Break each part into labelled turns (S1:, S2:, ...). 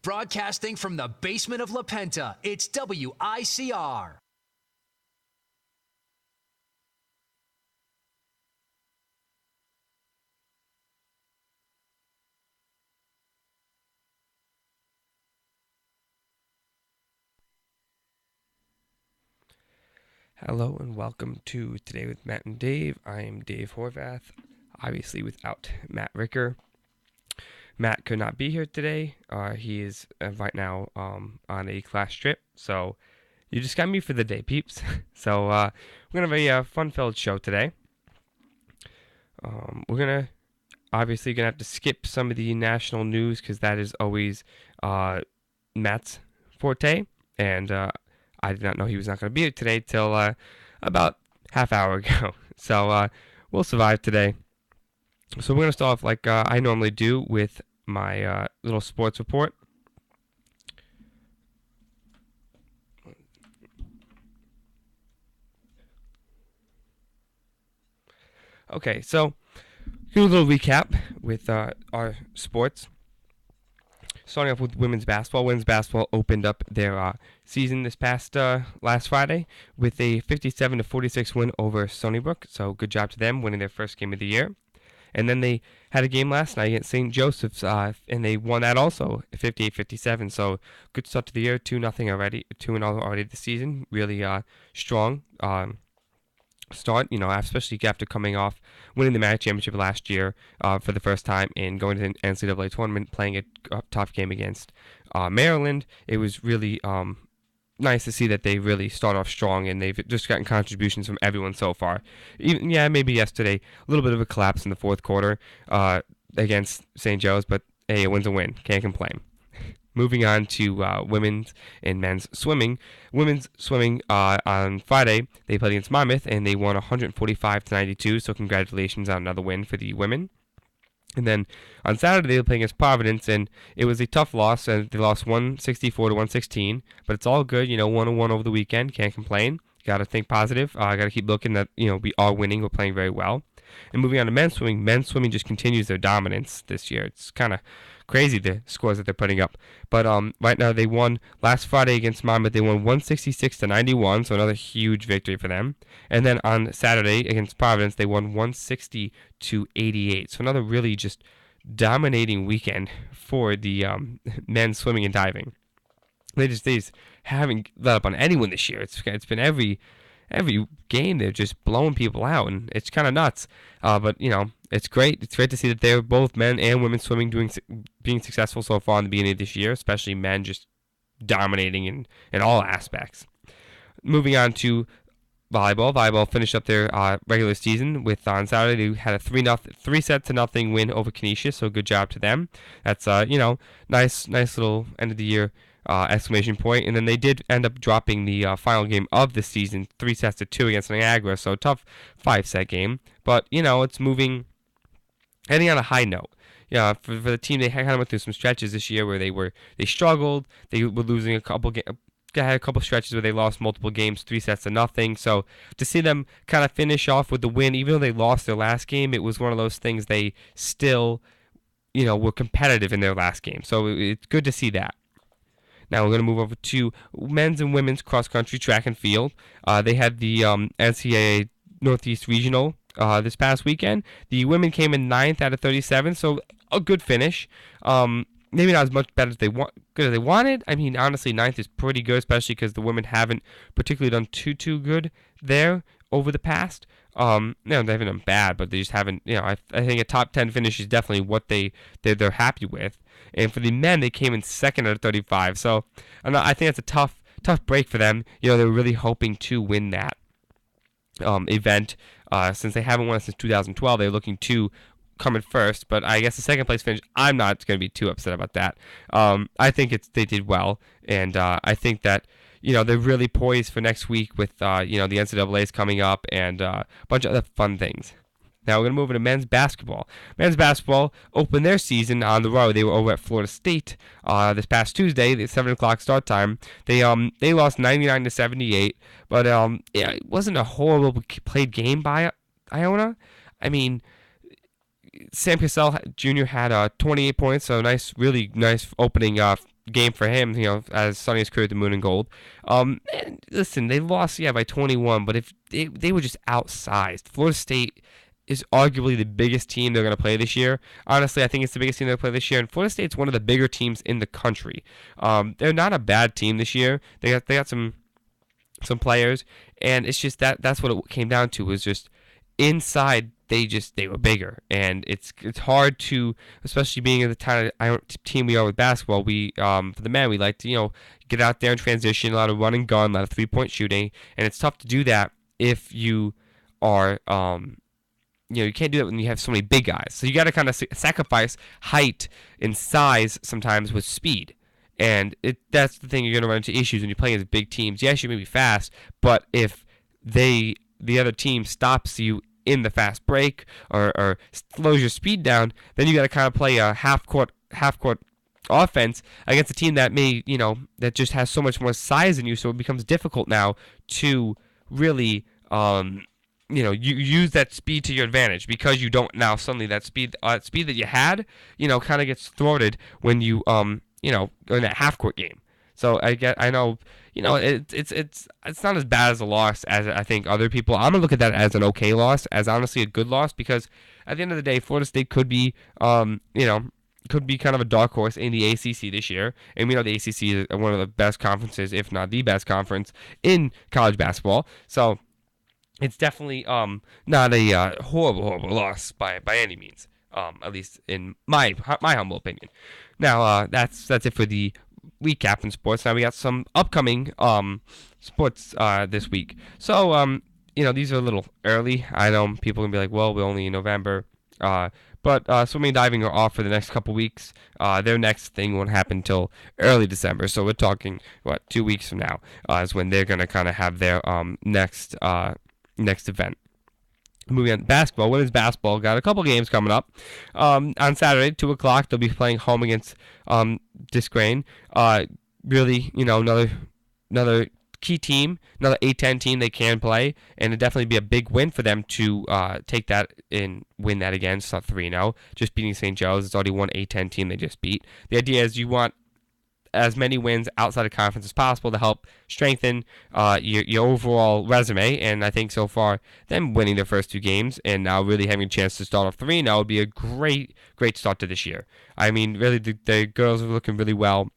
S1: Broadcasting from the basement of La Penta, it's WICR.
S2: Hello and welcome to Today with Matt and Dave. I am Dave Horvath, obviously without Matt Ricker. Matt could not be here today. He is right now on a class trip, so you just got me for the day, peeps. So we're going to have a fun-filled show today. We're obviously going to have to skip some of the national news because that is always Matt's forte, and I did not know he was not going to be here today till about half hour ago. So we'll survive today. So we're going to start off like I normally do with my little sports report. Okay, so do a little recap with our sports. Starting off with women's basketball. Women's basketball opened up their season this past last Friday with a 57-46 win over Stony Brook. So good job to them winning their first game of the year. And then they had a game last night against St. Joseph's, and they won that also, 58-57. So good start to the year, 2-0 already, 2-0 already this season. Really strong start, especially after coming off winning the MAC championship last year for the first time and going to the NCAA tournament, playing a tough game against Maryland. It was really nice to see that they really start off strong, and they've just gotten contributions from everyone so far. Maybe yesterday, a little bit of a collapse in the fourth quarter against St. Joe's, but hey, a win's a win. Can't complain. Moving on to women's and men's swimming. Women's swimming on Friday, they played against Monmouth, and they won 145-92, so congratulations on another win for the women. And then on Saturday, they were playing against Providence, and it was a tough loss. And they lost 164-116, but it's all good. 1-1 over the weekend. Can't complain. Got to think positive. Got to keep looking that, we are winning. We're playing very well. And moving on to men's swimming. Men's swimming just continues their dominance this year. It's kind of crazy, the scores that they're putting up. But right now, they won last Friday against Monmouth. They won 166-91, so another huge victory for them. And then on Saturday against Providence, they won 160-88. So another really just dominating weekend for the men's swimming and diving. They just haven't let up on anyone this year. It's been every game they're just blowing people out, and it's kind of nuts. But it's great. It's great to see that they're both men and women swimming being successful so far in the beginning of this year, especially men just dominating in all aspects. Moving on to volleyball. Volleyball finished up their regular season with on Saturday they had a 3-0 win over Canisius, so good job to them. That's nice little end of the year exclamation point. And then they did end up dropping the final game of the season 3-2 against Niagara, so tough 5-set game. But it's heading on a high note. Yeah, for the team, they kind of went through some stretches this year where they struggled. They were losing a couple had a couple stretches where they lost multiple games, 3-0. So to see them kind of finish off with the win, even though they lost their last game, it was one of those things they still, were competitive in their last game. So it's good to see that. Now we're going to move over to men's and women's cross-country track and field. They had the NCAA Northeast Regional this past weekend. The women came in 9th out of 37, so a good finish. Maybe not as much better as they wanted. I mean, honestly, 9th is pretty good, especially because the women haven't particularly done too good there over the past. They haven't done bad, but they just haven't. I think a top 10 finish is definitely what they're happy with. And for the men, they came in 2nd out of 35. So I think that's a tough break for them. They were really hoping to win that event. Since they haven't won it since 2012, they're looking to come in first. But I guess the second place finish, I'm not going to be too upset about that. I think they did well, and I think that they're really poised for next week with the NCAA's coming up and a bunch of other fun things. Now we're going to move into men's basketball. Men's basketball opened their season on the road. They were over at Florida State this past Tuesday, the 7 o'clock start time. They lost 99-78, but it wasn't a horrible played game by Iona. I mean, Sam Cassell Jr. had 28 points, so really nice opening game for him, as Sonny has career the moon and gold. And listen, they lost, by 21, but if they were just outsized. Florida State is arguably the biggest team they're going to play this year. Honestly, I think it's the biggest team they'll play this year, and Florida State's one of the bigger teams in the country. They're not a bad team this year. They got some players, and it's just that's what it came down to, was just inside they were bigger, and it's hard to, especially being in the kind of team we are with basketball. We for the men, we like to get out there and transition, a lot of run and gun, a lot of 3-point shooting, and it's tough to do that if you are you can't do that when you have so many big guys. So you got to kind of sacrifice height and size sometimes with speed. And that's the thing, you're going to run into issues when you're playing against big teams. Yes, you may be fast, but if the other team stops you in the fast break or slows your speed down, then you got to kind of play a half court offense against a team that that just has so much more size than you. So it becomes difficult now to really you use that speed to your advantage, because you don't now suddenly that speed that you had kind of gets thwarted when you in that half court game. So I know it's not as bad as a loss as I think other people. I'm gonna look at that as an okay loss, as honestly a good loss, because at the end of the day, Florida State could be could be kind of a dark horse in the ACC this year, and we know the ACC is one of the best conferences, if not the best conference in college basketball. So it's definitely not a horrible loss by any means, at least in my humble opinion. Now that's it for the recap in sports. Now we got some upcoming sports this week. So these are a little early. I know people can be like, well, we're only in November. But swimming and diving are off for the next couple weeks. Their next thing won't happen until early December. So we're talking 2 weeks from now is when they're gonna kind of have their next event. Moving on to basketball, women's basketball got a couple games coming up. On Saturday, 2 o'clock, they'll be playing home against Disgrain. Really, another key team, another A-10 team they can play, and it'd definitely be a big win for them to take that and win that again. It's not 3-0, just beating St. Joe's. It's already one A-10 team they just beat. The idea is you want as many wins outside of conference as possible to help strengthen your overall resume, and I think so far them winning their first 2 games and now really having a chance to start off 3-0 would be a great start to this year. I mean, really the girls are looking really well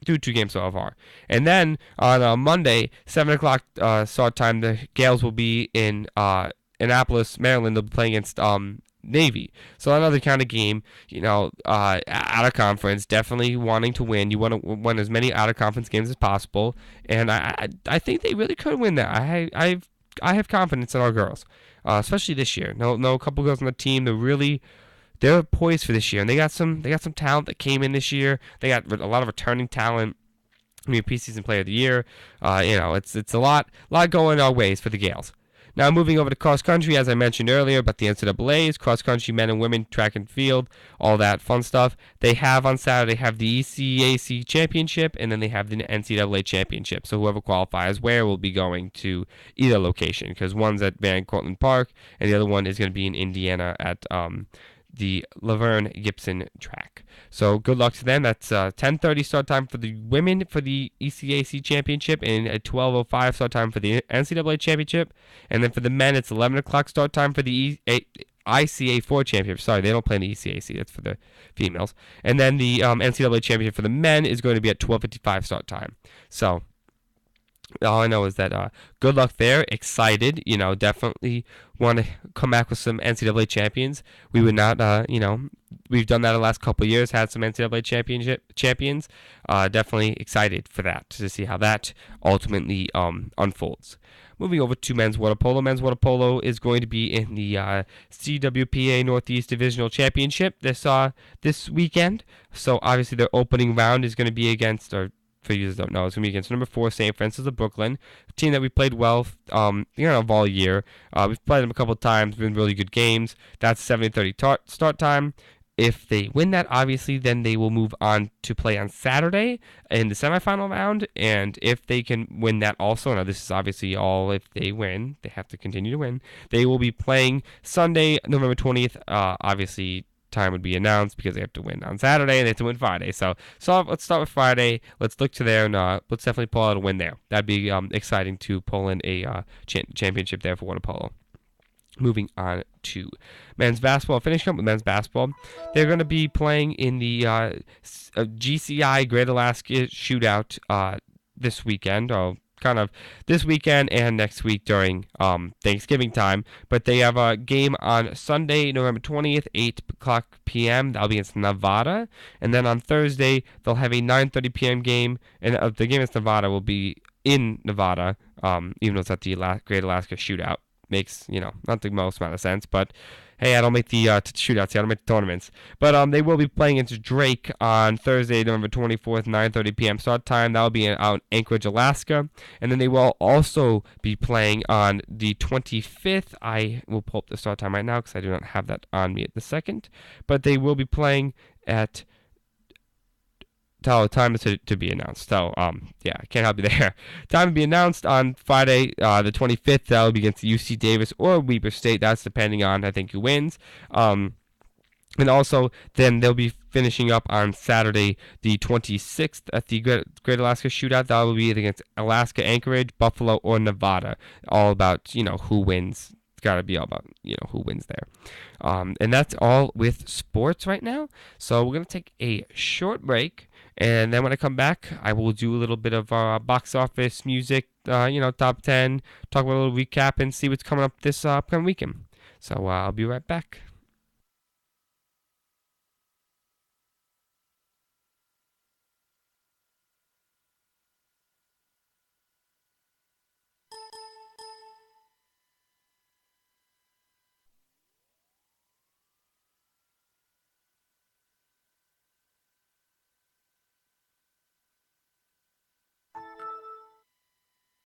S2: through 2 games so far. And then on Monday, 7 o'clock start time, the Gales will be in Annapolis, Maryland. They'll be playing against Navy. So another kind of game, out of conference, definitely wanting to win. You want to win as many out of conference games as possible, and I think they really could win that. I have confidence in our girls, especially this year. No, a couple girls on the team. They're poised for this year, and they got some talent that came in this year. They got a lot of returning talent. I mean, preseason player of the year. It's a lot going our ways for the Gales. Now moving over to cross country, as I mentioned earlier, about the NCAAs, cross country, men and women, track and field, all that fun stuff. They have on Saturday the ECAC championship, and then they have the NCAA championship. So whoever qualifies will be going to either location, because one's at Van Cortlandt Park, and the other one is going to be in Indiana at the Laverne Gibson track. So good luck to them. That's 10:30 start time for the women for the ECAC championship, and at 12:05 start time for the NCAA championship. And then for the men, it's 11 o'clock start time for the ICA4 championship. Sorry, they don't play in the ECAC. That's for the females. And then the NCAA championship for the men is going to be at 12:55 start time. So all I know is that good luck there. Excited, definitely want to come back with some NCAA champions. We would not, we've done that the last couple of years, had some NCAA champions. Definitely excited for that, to see how that ultimately unfolds. Moving over to men's water polo. Men's water polo is going to be in the CWPA Northeast Divisional Championship this weekend. So obviously their opening round is going to be against, or for you that don't know, it's going to be against number 4 St. Francis of Brooklyn, a team that we played well all year. We've played them a couple of times, been really good games. That's 70:30 start time. If they win that, obviously, then they will move on to play on Saturday in the semifinal round. And if they can win that also, now this is obviously all if they win, they have to continue to win. They will be playing Sunday, November 20th, obviously time would be announced because they have to win on Saturday and they have to win Friday. So let's start with Friday. Let's look to there and let's definitely pull out a win there. That'd be exciting to pull in a championship there for water polo. Moving on to men's basketball. Finishing up with men's basketball, they're going to be playing in the GCI Great Alaska Shootout this weekend, or kind of this weekend and next week during Thanksgiving time. But they have a game on Sunday, November 20th, 8 o'clock p.m. That'll be against Nevada. And then on Thursday, they'll have a 9:30 p.m. game. And the game against Nevada will be in Nevada, even though it's at the Great Alaska Shootout. Makes, not the most amount of sense, but hey, I don't make the shootouts, I don't make the tournaments. But they will be playing against Drake on Thursday, November 24th, 9:30 p.m. start time. That will be out in Anchorage, Alaska. And then they will also be playing on the 25th. I will pull up the start time right now because I do not have that on me at the second. But they will be playing at time is to be announced. So, yeah, I can't help you there. Time to be announced on Friday, the 25th. That will be against UC Davis or Weber State. That's depending on, I think, who wins. And also, then they'll be finishing up on Saturday, the 26th, at the Great Alaska Shootout. That will be against Alaska, Anchorage, Buffalo, or Nevada. All about, who wins. It's got to be all about, who wins there. And that's all with sports right now. So we're going to take a short break. And then when I come back, I will do a little bit of box office, music, top 10, talk about a little recap, and see what's coming up this upcoming weekend. So I'll be right back.